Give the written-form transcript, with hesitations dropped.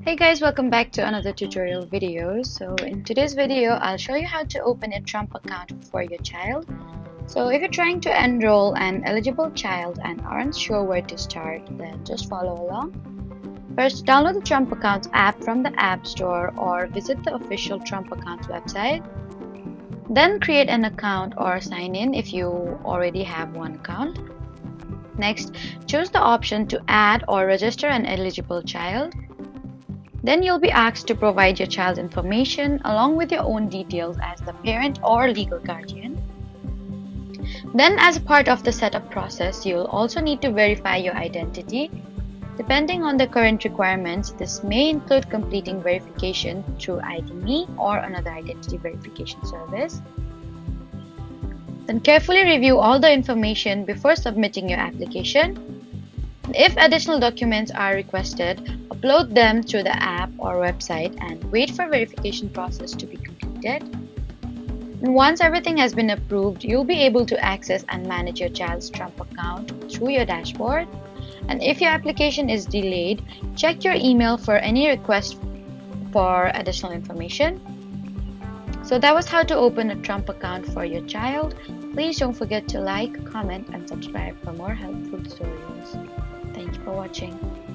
Hey guys, welcome back to another tutorial video. So in today's video, I'll show you how to open a Trump account for your child. So if you're trying to enroll an eligible child and aren't sure where to start, then just follow along. First, download the Trump Accounts app from the App Store or visit the official Trump Accounts website. Then create an account or sign in if you already have one account. Next, choose the option to add or register an eligible child. Then you'll be asked to provide your child's information along with your own details as the parent or legal guardian. Then, as a part of the setup process, you'll also need to verify your identity. Depending on the current requirements, this may include completing verification through ID.me or another identity verification service. Then carefully review all the information before submitting your application. If additional documents are requested, upload them through the app or website and wait for verification process to be completed. And once everything has been approved, you'll be able to access and manage your child's Trump account through your dashboard. And if your application is delayed, check your email for any request for additional information. So that was how to open a Trump account for your child. Please don't forget to like, comment, and subscribe for more helpful tutorials. Thank you for watching.